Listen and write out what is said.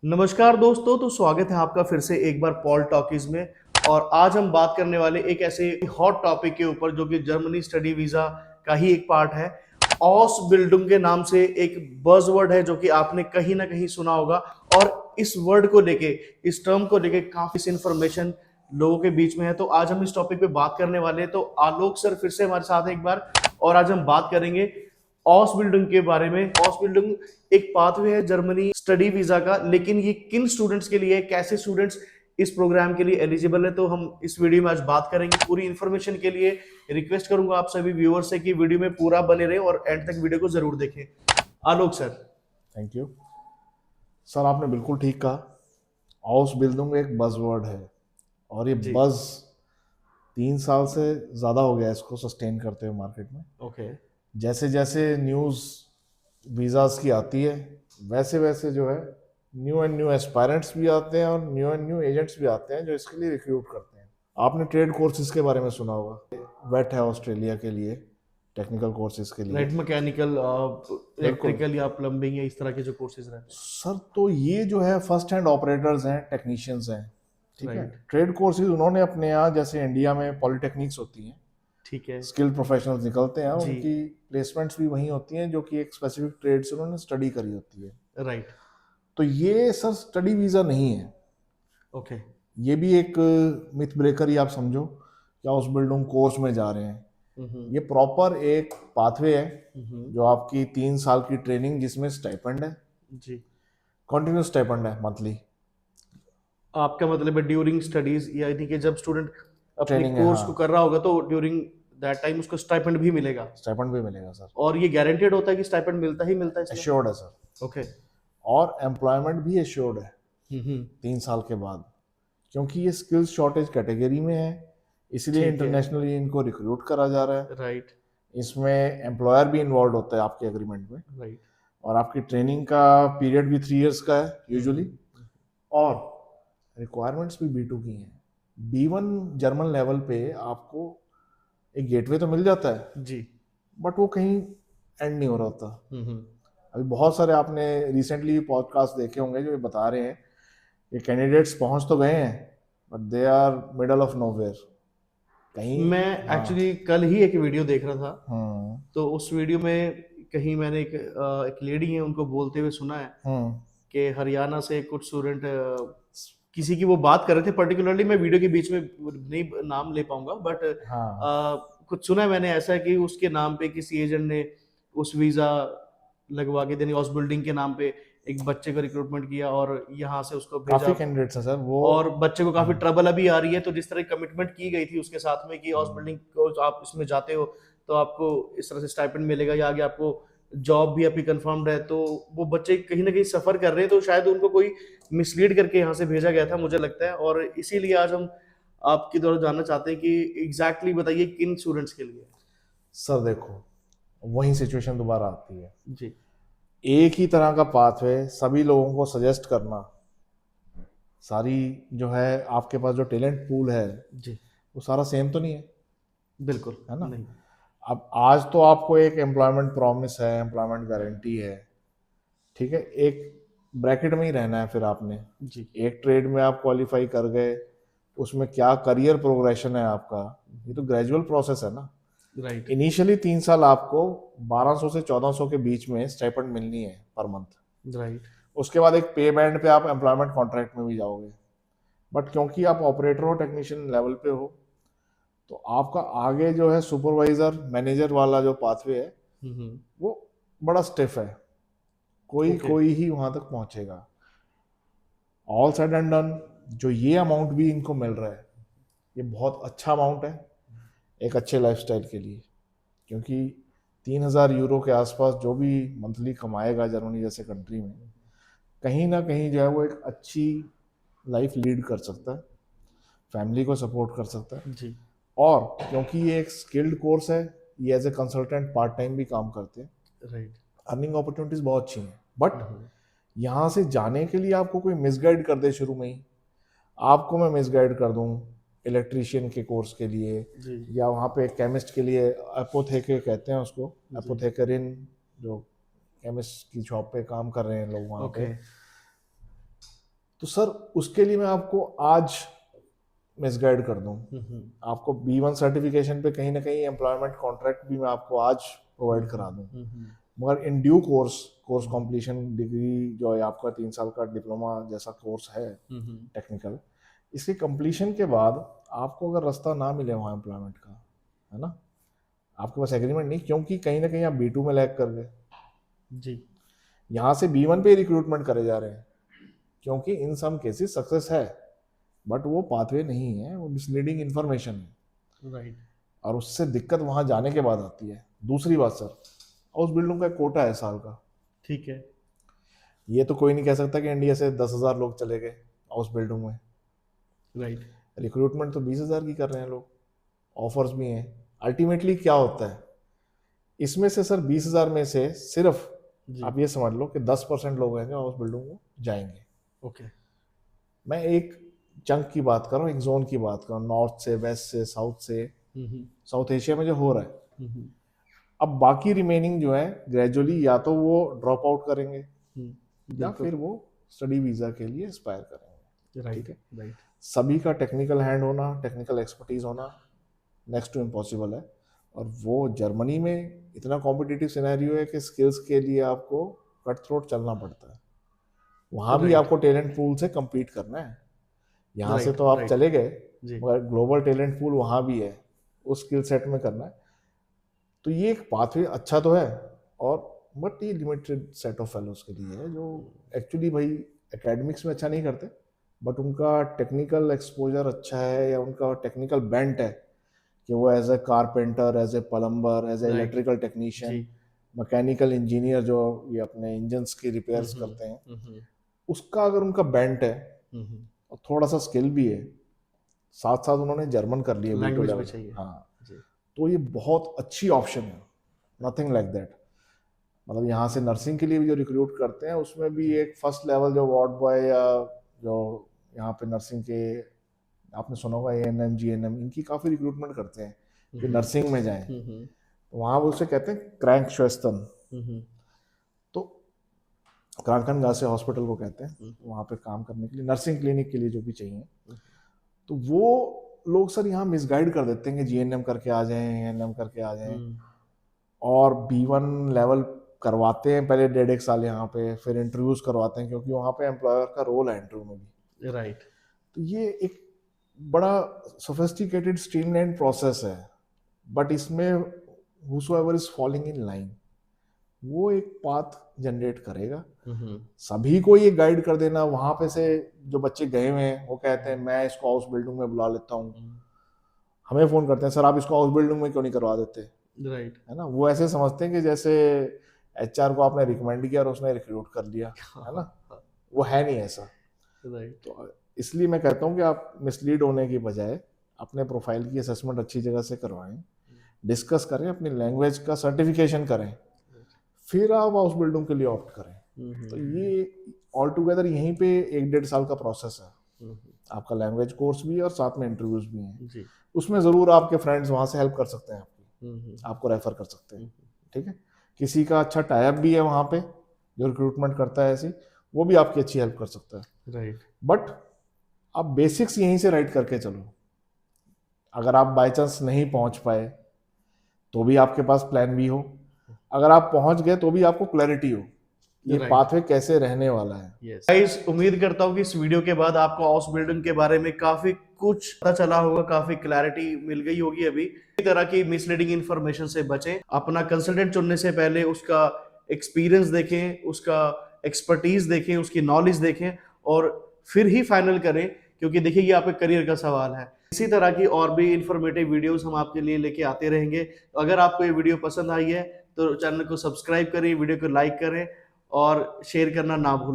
नमस्कार दोस्तों, तो स्वागत है आपका फिर से एक बार पॉल टॉकीज में। और आज हम बात करने वाले एक ऐसे हॉट टॉपिक के ऊपर जो कि जर्मनी स्टडी वीजा का ही एक पार्ट है। ऑस बिल्डिंग के नाम से एक बज़वर्ड है जो कि आपने कहीं ना कहीं सुना होगा। और इस वर्ड को लेके, इस टर्म को लेके काफी इंफॉर्मेशन लोगों के बीच में है। तो आज हम इस टॉपिक पे बात करने वाले हैं। तो आलोक सर फिर से हमारे साथ हैं एक बार, और आज हम बात करेंगे ऑस बिल्डिंग के बारे में। ऑस बिल्डिंग एक पाथवे है जर्मनी स्टडी वीजा का, लेकिन ये किन स्टूडेंट्स के लिए है, कैसे स्टूडेंट्स इस प्रोग्राम के लिए एलिजिबल है, तो हम इस वीडियो में आज बात करेंगे। पूरी इन्फॉर्मेशन के लिए रिक्वेस्ट करूंगा आप सभी व्यूअर्स से कि वीडियो में पूरा बने रहे और एंड तक वीडियो को जरूर देखें। आलोक सर। थैंक यू सर, आपने बिल्कुल ठीक कहा। हाउस बिल्डिंग एक बज़वर्ड है और ये जी। बज़ 3 साल से ज़्यादा हो गया है इसको सस्टेन करते हुए मार्केट में। ओके। जैसे जैसे न्यूज़ वीज़ाज़ की आती है वैसे वैसे जो है न्यू एंड न्यू एस्पायरेंट्स भी आते हैं और न्यू एंड न्यू एजेंट्स भी आते हैं जो इसके लिए रिक्रूट करते हैं। आपने ट्रेड कोर्सेज के बारे में सुना होगा, वेट है ऑस्ट्रेलिया के लिए, टेक्निकल कोर्सेज के लिए। राइट, मैकेनिकल, बिल्कुल इलेक्ट्रिकल या प्लम्बिंग या इस तरह के जो कोर्सेज रहते सर, तो ये जो है फर्स्ट हैंड ऑपरेटर्स हैं, टेक्नीशियंस हैं। हैं। ठीक है। राइट। ट्रेड कोर्सेज उन्होंने अपने यहाँ, जैसे इंडिया में पॉलिटेक्निक्स होती हैं, ठीक है। स्किल्ड प्रोफेशनल्स निकलते हैं, जी। उनकी प्लेसमेंट्स भी वहीं होती हैं जो कि एक स्पेसिफिक ट्रेड से उन्होंने स्टडी करी होती है। राइट। तो ये सर स्टडी वीज़ा नहीं है। ओके। ये भी एक मिथ ब्रेकर ही आप समझो, क्या उस बिल्डिंग कोर्स में जा रहे हैं। हम्म। ये प्रॉपर एक पाथवे है हम्म। जो आपकी 3 साल की ट्रेनिंग, जिसमें स्टाइपेंड है, जी। कंटिन्यूस स्टाइपेंड है मंथली। आपका मतलब है ड्यूरिंग स्टडीज, यानी कि जब स्टूडेंट अपने ट्रेनिंग है, कोर्स हाँ। को कर रहा होगा तो ड्यूरिंग दैट टाइम उसको स्टाइपेंड भी मिलेगा। स्टाइपेंड भी मिलेगा सर। और ये गारंटेड होता है कि स्टाइपेंड मिलता ही मिलता है इसमें। एश्योर्ड है सर। ओके। और एम्प्लॉयमेंट भी एश्योर्ड है हम्म। 3 साल के बाद, क्योंकि ये स्किल्स शॉर्टेज कैटेगरी में है, इसलिए ठीक है। इंटरनेशनली इनको रिक्रूट करा जा रहा है। राइट। इसमें एम्प्लॉयर भी इन्वॉल्व होता है आपके एग्रीमेंट में, राइट। और आपकी ट्रेनिंग का पीरियड भी 3 इयर्स का है यूजुअली। और रिक्वायरमेंट्स भी B2 की हैं। B1 जर्मन लेवल पे आपको एक गेटवे तो मिल जाता है, जी। बट वो कहीं एंड नहीं हो रहा होता। हम्म। अभी बहुत सारे आपने रिसेंटली पॉडकास्ट देखे होंगे जो ये बता रहे हैं कि कैंडिडेट्स पहुंच तो गए हैं but they are middle of nowhere कहीं। मैं हाँ। एक्चुअली कल ही एक वीडियो देख रहा था। हम्म। तो उस वीडियो में कहीं मैंने एक लेडी है उनको बोलते हुए सुना है हम्म। कि हरियाणा से कुछ स्टूडेंट किसी की वो बात कर रहे थे पर्टिकुलरली। मैं वीडियो के बीच में नहीं नाम ले पाऊंगा, बट हाँ। कुछ सुना है मैंने ऐसा कि उसके नाम पे किसी एजेंट ने उस वीजा लगवा के देनी, उस बिल्डिंग के नाम पे एक बच्चे का रिक्रूटमेंट किया और यहाँ से उसको भेजा। काफी कैंडिडेट्स हैं सर वो। और बच्चे को काफी हाँ। ट्रबल अभी आ रही है। तो जिस तरह कमिटमेंट की गई थी उसके साथ में कि हाउस बिल्डिंग को आप इसमें जाते हो तो आपको इस तरह से स्टाइपेंड मिलेगा या आगे आपको जॉब भी आपकी कंफर्म्ड है, तो वो बच्चे कहीं ना कहीं सफर कर रहे हैं। तो शायद उनको कोई मिसलीड करके यहाँ से भेजा गया था, मुझे लगता है। और इसीलिए आज हम आपकी द्वारा जानना चाहते हैं कि एग्जैक्टली बताइए किन स्टूडेंट्स के लिए। सर देखो, वही सिचुएशन दोबारा आती है। जी। एक ही तरह का पाथवे सभी लोगों को सजेस्ट करना, सारी जो है आपके पास जो टैलेंट पूल है जी। वो सारा सेम तो नहीं है, बिल्कुल है ना। नहीं। अब आज तो आपको एक एम्प्लॉयमेंट प्रॉमिस है, एम्प्लॉयमेंट गारंटी है, ठीक है। एक ब्रैकेट में ही रहना है फिर आपने। जी। एक ट्रेड में आप क्वालिफाई कर गए, उसमें क्या करियर प्रोग्रेशन है आपका, ये तो ग्रेजुअल प्रोसेस है ना। राइट। इनिशियली 3 साल आपको 1200 से 1400 के बीच में स्टाइपेंड मिलनी है पर मंथ। राइट। उसके बाद एक पे बैंड पे आप एम्प्लॉयमेंट कॉन्ट्रैक्ट में भी जाओगे, बट क्योंकि आप ऑपरेटर हो, टेक्नीशियन लेवल पे हो, तो आपका आगे जो है सुपरवाइजर मैनेजर वाला जो पाथवे है हम्म। वो बड़ा स्टिफ है। कोई ओके। कोई ही वहां तक पहुंचेगा। ऑल साइड एंड डन, जो ये अमाउंट भी इनको मिल रहा है ये बहुत अच्छा अमाउंट है एक अच्छे लाइफस्टाइल के लिए, क्योंकि 3,000 यूरो के आसपास जो भी मंथली कमाएगा जर्मनी जैसे कंट्री में, कहीं ना कहीं जो है वो एक अच्छी लाइफ लीड कर सकता है, फैमिली को सपोर्ट कर सकता है। जी। और क्योंकि ये एक स्किल्ड कोर्स है, ये as a consultant part time भी काम करते हैं, राइट। अर्निंग अपॉर्चुनिटीज बहुत अच्छी हैं। बट यहाँ से जाने के लिए आपको कोई मिसगाइड कर दे शुरू में ही, आपको मैं मिसगाइड कर दूँ इलेक्ट्रीशियन के कोर्स के लिए, जी। या वहाँ पे केमिस्ट के लिए एपोथेके कहते हैं उसको, जी। एपोथेकरिन, जो केमिस्ट की शॉप पे काम कर रहे हैं लोग वहाँ पे, ओके। तो सर उसके लिए मैं आपको आज मिसगाइड कर दूं, आपको B1 सर्टिफिकेशन पे कहीं ना कहीं एम्प्लॉयमेंट कॉन्ट्रैक्ट भी मैं आपको आज प्रोवाइड करा दूं, मगर in due course completion degree जो है आपका 3 साल का डिप्लोमा जैसा कोर्स है टेक्निकल, इसके कंप्लीशन के बाद आपको अगर रास्ता ना मिले वहाँ एम्प्लॉयमेंट का, है ना, आपके पास एग्रीमेंट नहीं, क्योंकि कहीं ना कहीं आप B2 में लैग कर गए जी, यहाँ से B1 पे रिक्रूटमेंट करे जा रहे हैं, क्योंकि इन सम केसेस सक्सेस है बट वो पाथवे नहीं है, वो मिसलीडिंग इन्फॉर्मेशन है, राइट, और उससे दिक्कत वहाँ जाने के बाद आती है। दूसरी बात सर, हाउस बिल्डिंग का कोटा है साल का, ठीक है, ये तो कोई नहीं कह सकता कि इंडिया से 10,000 लोग चले गए हाउस बिल्डिंग में, राइट, रिक्रूटमेंट तो 20,000 की कर रहे हैं लोग, ऑफर्स भी हैं। अल्टीमेटली क्या होता है इसमें से सर, 20,000 में से सिर्फ आप ये समझ लो कि 10% लोग हैं जो हाउस बिल्डिंग में जाएंगे। ओके, मैं एक चंक की बात कर रहा हूँ, एक जोन की बात कर रहा हूँ, नॉर्थ से, वेस्ट से, साउथ से, साउथ एशिया में जो हो रहा है। अब बाकी रिमेनिंग जो है ग्रेजुअली या तो वो ड्रॉप आउट करेंगे या फिर वो स्टडी वीजा के लिए एस्पायर करेंगे, ठीक है। राइट, सभी का टेक्निकल हैंड होना, टेक्निकल एक्सपर्टीज होना नेक्स्ट टू इम्पॉसिबल है, और वो जर्मनी में इतना कॉम्पिटिटिव सिनेरियो है कि स्किल्स के लिए आपको कट थ्रोट चलना पड़ता है, वहाँ भी आपको टैलेंट पूल से compete करना है। यहाँ से तो आप चले गए मगर ग्लोबल टैलेंट पूल वहाँ भी है, उस स्किल सेट में करना है। तो ये एक पाथवे अच्छा तो है, और बट ये लिमिटेड सेट ऑफ फेलोज के लिए है जो एक्चुअली भाई एकेडमिक्स में अच्छा नहीं करते, बट उनका टेक्निकल एक्सपोजर अच्छा है या उनका टेक्निकल बेंट है कि वो as a carpenter, as a plumber, as a electrical technician, mechanical engineer जो ये अपने इंजन्स की रिपेयर्स करते हैं, उसका अगर उनका बेंट है और थोड़ा सा स्किल भी है, साथ साथ उन्होंने जर्मन कर लिया, लैंग्वेज भी चाहिए, हाँ, तो ये बहुत अच्छी ऑप्शन है, नथिंग लाइक दैट। मतलब यहाँ से नर्सिंग के लिए भी जो रिक्रूट करते हैं उसमें भी एक फर्स्ट लेवल जो वार्ड बॉय या जो यहाँ पे नर्सिंग के आपने सुना होगा ANM GNM, इनकी काफ़ी रिक्रूटमेंट करते हैं कि नर्सिंग में जाएं, तो वहाँ वो उसे कहते हैं क्रैंक श्वेस्तन, तो क्रांकन गासे हॉस्पिटल को कहते हैं, वहाँ पे काम करने के लिए, नर्सिंग क्लिनिक के लिए जो भी चाहिए, तो वो लोग सर यहाँ मिसगाइड कर देते हैं कि GNM करके आ जाएं, ANM करके आ जाएं, और B1 लेवल करवाते हैं पहले 1.5 साल यहाँ पे, फिर इंटरव्यूज करवाते हैं क्योंकि वहाँ पे एम्प्लॉयर का रोल है इंटरव्यू में भी, राइट। तो ये एक बड़ा सोफिस्टिकेटेड स्ट्रीमलाइन प्रोसेस है, बट इसमें whosoever is falling in line वो एक पाथ जनरेट करेगा। सभी को ये गाइड कर देना, वहां पे से जो बच्चे गए हुए हैं वो कहते हैं मैं इसको हाउस बिल्डिंग में बुला लेता हूँ, हमें फोन करते हैं सर आप इसको हाउस बिल्डिंग में क्यों नहीं करवा देते, राइट, है ना, वो ऐसे समझते हैं कि जैसे HR को आपने रिकमेंड किया और उसने रिक्रूट कर लिया, है ना, वो है नहीं ऐसा। राइट, तो इसलिए मैं कहता हूँ कि आप मिसलीड होने की बजाय अपने प्रोफाइल की असेसमेंट अच्छी जगह से करवाएं, डिस्कस करें, अपनी लैंग्वेज का सर्टिफिकेशन करें, फिर आप हाउस बिल्डिंग के लिए ऑप्ट करें। तो ये ऑल टुगेदर यहीं पे 1-1.5 साल का प्रोसेस है, आपका लैंग्वेज कोर्स भी और साथ में इंटरव्यूज भी हैं, उसमें ज़रूर आपके फ्रेंड्स वहाँ से हेल्प कर सकते हैं, आपको रेफर कर सकते हैं, ठीक है। किसी का अच्छा टाइप भी है वहाँ पे जो रिक्रूटमेंट करता है ऐसी, वो भी आपकी अच्छी हेल्प कर सकता है, राइट। बट आप बेसिक्स यहीं से राइट करके चलो, अगर आप बाय चांस नहीं पहुंच पाए तो भी आपके पास प्लान बी हो, अगर आप पहुंच गए तो भी आपको क्लैरिटी हो ये पाथवे कैसे रहने वाला है। गाइस, उम्मीद करता हूँ कि इस वीडियो के बाद आपको हाउस बिल्डिंग के बारे में काफी कुछ पता चला होगा, काफी क्लैरिटी मिल गई होगी। अभी इस तरह की मिसलीडिंग इंफॉर्मेशन से बचें, अपना कंसल्टेंट चुनने से पहले उसका एक्सपीरियंस देखें, उसका एक्सपर्टीज देखें, उसकी नॉलेज देखें और फिर ही फाइनल करें, क्योंकि देखिए ये आपके करियर का सवाल है। इसी तरह की और भी इंफॉर्मेटिव वीडियोस हम आपके लिए लेके आते रहेंगे। अगर आपको ये वीडियो पसंद आई है तो चैनल को सब्सक्राइब करें, वीडियो को लाइक करें और शेयर करना ना भूलें।